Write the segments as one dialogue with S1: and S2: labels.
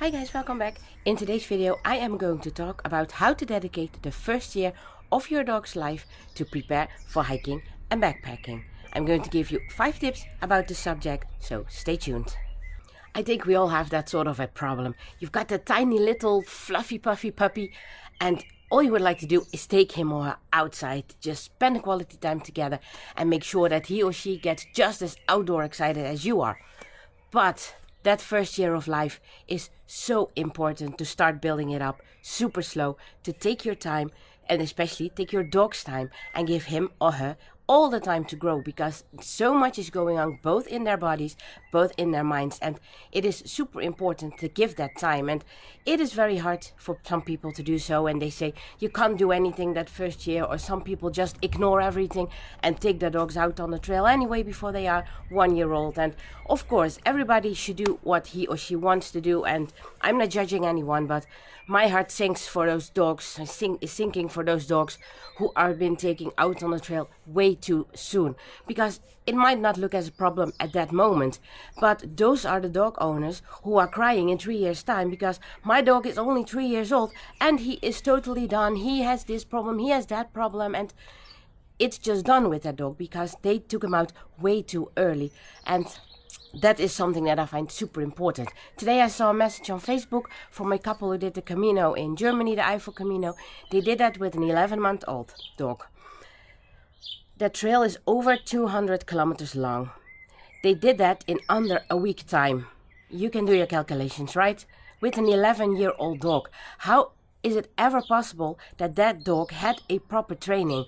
S1: Hi guys, welcome back. In today's video I am going to talk about how to dedicate the first year of your dog's life to prepare for hiking and backpacking. I'm going to give you 5 tips about this subject, so stay tuned. I think we all have that sort of a problem. You've got that tiny little fluffy puffy puppy and all you would like to do is take him or her outside, just spend a quality time together and make sure that he or she gets just as outdoor excited as you are. But that first year of life is so important to start building it up super slow, to take your time and especially take your dog's time and give him or her all the time to grow, because so much is going on both in their bodies, both in their minds, and it is super important to give that time. And it is very hard for some people to do so, and they say you can't do anything that first year, or some people just ignore everything and take their dogs out on the trail anyway before they are 1 year old. And of course everybody should do what he or she wants to do, and I'm not judging anyone, but my heart sinks for those dogs, is sinking for those dogs who are been taken out on the trail way too soon, because it might not look as a problem at that moment, but those are the dog owners who are crying in 3 years time because my dog is only 3 years old and he is totally done, he has this problem, he has that problem, and it's just done with that dog because they took him out way too early. And that is something that I find super important. Today I saw a message on Facebook from a couple who did the Camino in Germany, the Eifel Camino. They did that with an 11-month-old dog. The trail is over 200 kilometers long. They did that in under a week time. You can do your calculations, right? With an 11-year-old dog. How is it ever possible that that dog had a proper training?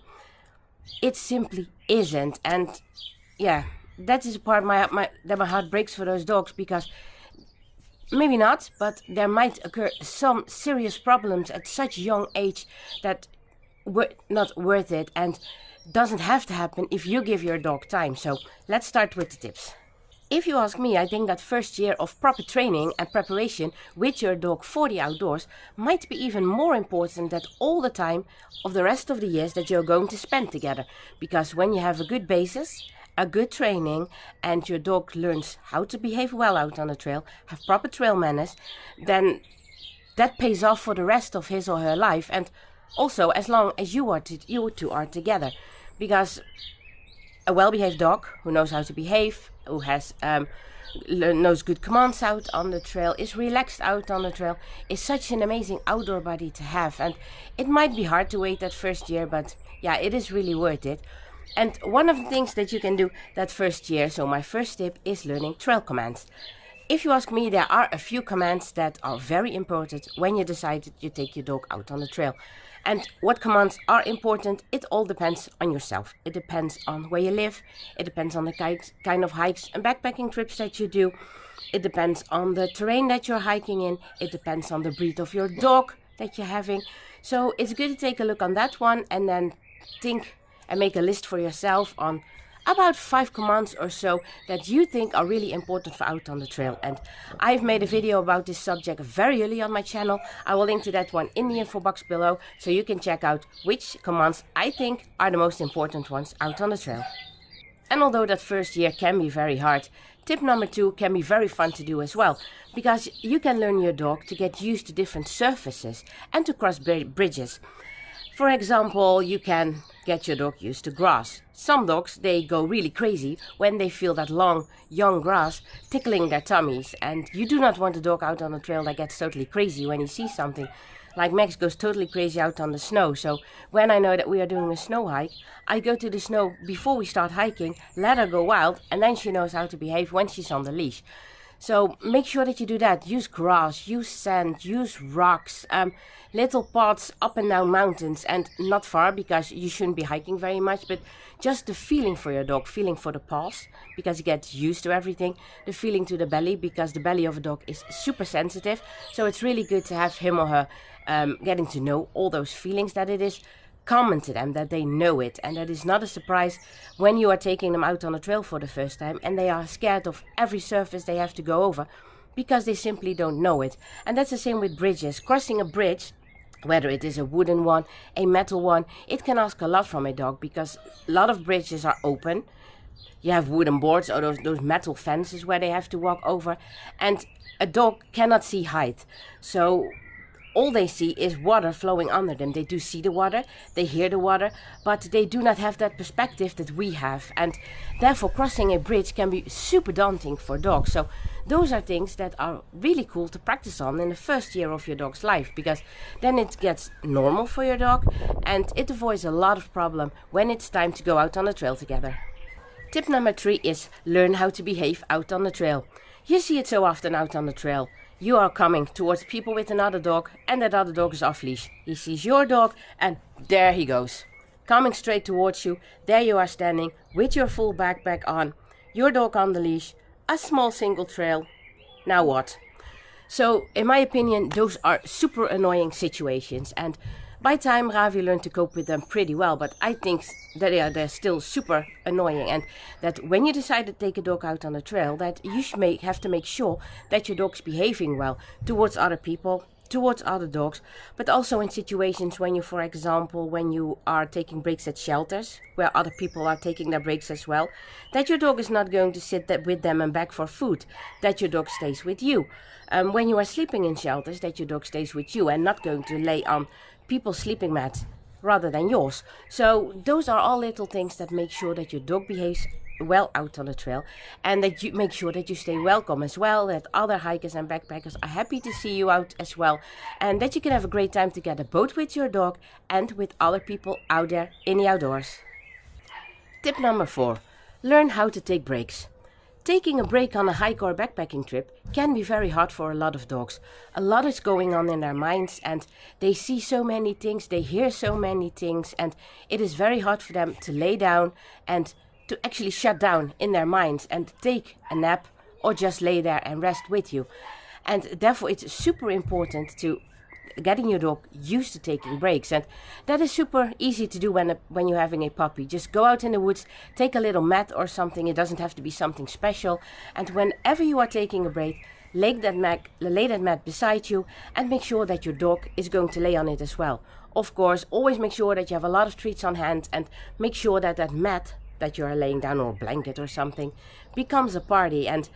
S1: It simply isn't. And yeah, that is a part that my heart breaks for those dogs, because maybe not, but there might occur some serious problems at such a young age that were not worth it and doesn't have to happen if you give your dog time. So let's start with the tips. If you ask me, I think that first year of proper training and preparation with your dog for the outdoors might be even more important than all the time of the rest of the years that you're going to spend together. Because when you have a good basis, a good training, and your dog learns how to behave well out on the trail, have proper trail manners, then that pays off for the rest of his or her life, and also as long as you two are together. Because a well-behaved dog who knows how to behave, who has knows good commands out on the trail, is relaxed out on the trail, is such an amazing outdoor buddy to have. And it might be hard to wait that first year, but yeah, it is really worth it. And one of the things that you can do that first year, so my first tip, is learning trail commands. If you ask me, there are a few commands that are very important when you decide that you take your dog out on the trail. And what commands are important, it all depends on yourself. It depends on where you live, it depends on the kind of hikes and backpacking trips that you do, it depends on the terrain that you're hiking in, it depends on the breed of your dog that you're having. So it's good to take a look on that one and then think and make a list for yourself on about 5 commands or so that you think are really important for out on the trail. And I've made a video about this subject very early on my channel. I will link to that one in the info box below, so you can check out which commands I think are the most important ones out on the trail. And although that first year can be very hard, tip number 2 can be very fun to do as well, because you can learn your dog to get used to different surfaces and to cross bridges. For example, you can get your dog used to grass. Some dogs, they go really crazy when they feel that long, young grass tickling their tummies. And you do not want a dog out on the trail that gets totally crazy when he sees something. Like Max goes totally crazy out on the snow. So when I know that we are doing a snow hike, I go to the snow before we start hiking, let her go wild, and then she knows how to behave when she's on the leash. So make sure that you do that. Use grass, use sand, use rocks, little paths up and down mountains, and not far because you shouldn't be hiking very much, but just the feeling for your dog, feeling for the paws because he gets used to everything, the feeling to the belly because the belly of a dog is super sensitive. So it's really good to have him or her getting to know all those feelings, that it is common to them, that they know it, and that is not a surprise when you are taking them out on a trail for the first time and they are scared of every surface they have to go over because they simply don't know it. And that's the same with bridges. Crossing a bridge, whether it is a wooden one, a metal one, it can ask a lot from a dog because a lot of bridges are open. You have wooden boards or those metal fences where they have to walk over, and a dog cannot see height. So all they see is water flowing under them. They do see the water, they hear the water, but they do not have that perspective that we have. And therefore crossing a bridge can be super daunting for dogs. So those are things that are really cool to practice on in the first year of your dog's life, because then it gets normal for your dog and it avoids a lot of problem when it's time to go out on the trail together. Tip number 3 is learn how to behave out on the trail. You see it so often out on the trail. You are coming towards people with another dog and that other dog is off leash. He sees your dog and there he goes. Coming straight towards you. There you are standing with your full backpack on, your dog on the leash, a small single trail. Now what? So in my opinion, those are super annoying situations, and by time Ravi learned to cope with them pretty well, but I think that they're still super annoying, and that when you decide to take a dog out on a trail, that you have to make sure that your dog's behaving well towards other people, towards other dogs, but also in situations when you, for example, when you are taking breaks at shelters where other people are taking their breaks as well, that your dog is not going to sit with them and beg for food, that your dog stays with you. When you are sleeping in shelters, that your dog stays with you and not going to lay on people's sleeping mats rather than yours. So those are all little things that make sure that your dog behaves well out on the trail, and that you make sure that you stay welcome as well, that other hikers and backpackers are happy to see you out as well, and that you can have a great time together both with your dog and with other people out there in the outdoors. Tip number 4. Learn how to take breaks. Taking a break on a hike or backpacking trip can be very hard for a lot of dogs. A lot is going on in their minds and they see so many things, they hear so many things, and it is very hard for them to lay down and to actually shut down in their minds and take a nap or just lay there and rest with you. And therefore it's super important to getting your dog used to taking breaks, and that is super easy to do when you're having a puppy. Just go out in the woods, take a little mat or something. It doesn't have to be something special, and whenever you are taking a break, lay that mat beside you and make sure that your dog is going to lay on it as well. Of course, always make sure that you have a lot of treats on hand, and make sure that that mat that you are laying down, or blanket or something, becomes a party. And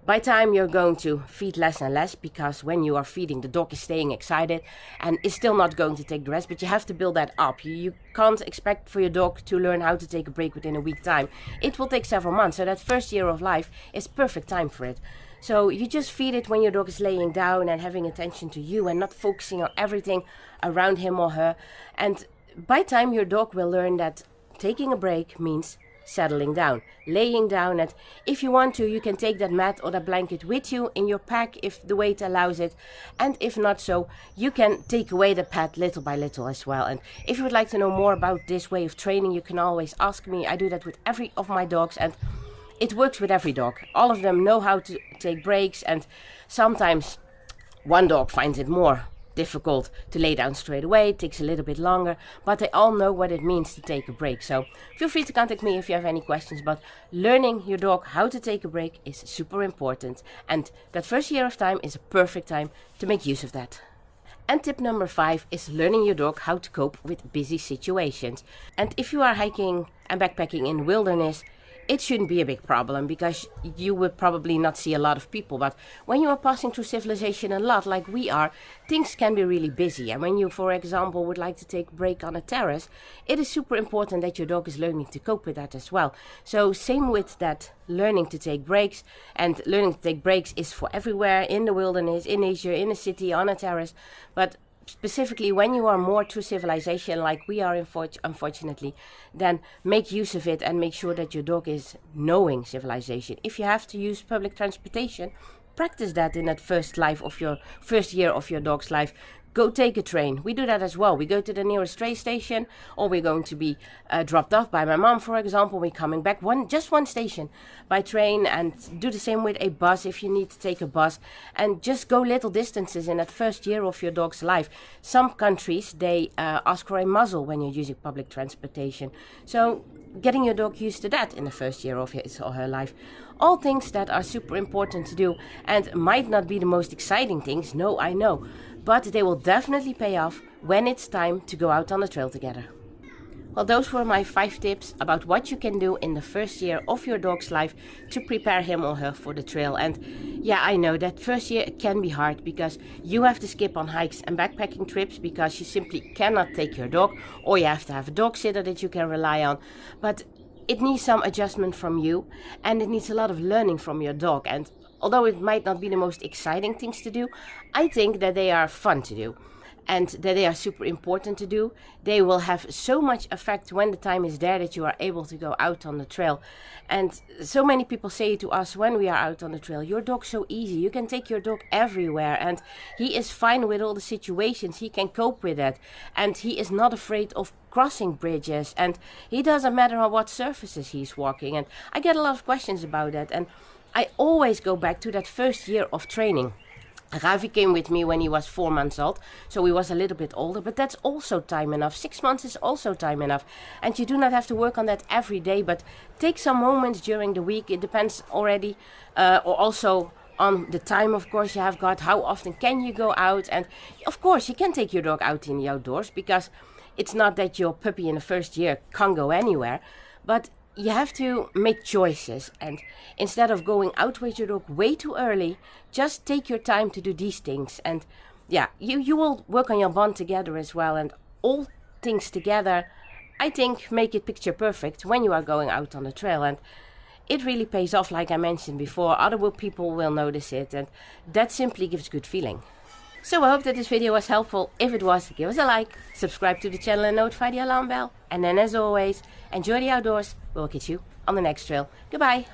S1: by time you're going to feed less and less, because when you are feeding, the dog is staying excited and is still not going to take the rest, but you have to build that up. You can't expect for your dog to learn how to take a break within a week time. It will take several months, so that first year of life is perfect time for it. So you just feed it when your dog is laying down and having attention to you and not focusing on everything around him or her. And by time your dog will learn that taking a break means settling down, laying down, and if you want to, you can take that mat or that blanket with you in your pack if the weight allows it, and if not so, you can take away the pad little by little as well. And if you would like to know more about this way of training, you can always ask me. I do that with every of my dogs, and it works with every dog. All of them know how to take breaks, and sometimes one dog finds it more difficult to lay down straight away. It takes a little bit longer, but they all know what it means to take a break. So feel free to contact me if you have any questions, but learning your dog how to take a break is super important, and that first year of time is a perfect time to make use of that. And tip number 5 is learning your dog how to cope with busy situations. And if you are hiking and backpacking in the wilderness, it shouldn't be a big problem, because you would probably not see a lot of people. But when you are passing through civilization a lot, like we are, things can be really busy. And when you, for example, would like to take a break on a terrace, it is super important that your dog is learning to cope with that as well. So same with that, learning to take breaks. And learning to take breaks is for everywhere, in the wilderness, in nature, in a city, on a terrace. But specifically when you are more to civilization like we are, unfortunately, then make use of it and make sure that your dog is knowing civilization. If you have to use public transportation, practice that in that first year of your dog's life. Go take a train. We do that as well. We go to the nearest train station, or we're going to be dropped off by my mom, for example. We're coming back just one station by train, and do the same with a bus if you need to take a bus, and just go little distances in that first year of your dog's life. Some countries, they ask for a muzzle when you're using public transportation. So getting your dog used to that in the first year of his or her life. All things that are super important to do, and might not be the most exciting things, no, I know, but they will definitely pay off when it's time to go out on the trail together. Well, those were my 5 tips about what you can do in the first year of your dog's life to prepare him or her for the trail. And yeah, I know that first year can be hard because you have to skip on hikes and backpacking trips because you simply cannot take your dog, or you have to have a dog sitter that you can rely on. But it needs some adjustment from you, and it needs a lot of learning from your dog. And although it might not be the most exciting things to do, I think that they are fun to do. And that they are super important to do. They will have so much effect when the time is there that you are able to go out on the trail. And so many people say to us when we are out on the trail, your dog's so easy, you can take your dog everywhere and he is fine with all the situations, he can cope with that, and he is not afraid of crossing bridges, and he doesn't matter on what surfaces he's walking. And I get a lot of questions about that, and I always go back to that first year of training. Ravi came with me when he was 4 months old, so he was a little bit older, but that's also time enough. 6 months is also time enough. And you do not have to work on that every day, but take some moments during the week. It depends already, or also on the time, of course, you have got. How often can you go out? And of course, you can take your dog out in the outdoors, because it's not that your puppy in the first year can't go anywhere, but you have to make choices, and instead of going out with your dog way too early, just take your time to do these things. And yeah, you will work on your bond together as well, and all things together, I think, make it picture perfect when you are going out on the trail. And it really pays off, like I mentioned before. Other people will notice it, and that simply gives good feeling. So I hope that this video was helpful. If it was, give us a like, subscribe to the channel and notify the alarm bell. And then, as always, enjoy the outdoors. We'll catch you on the next trail. Goodbye.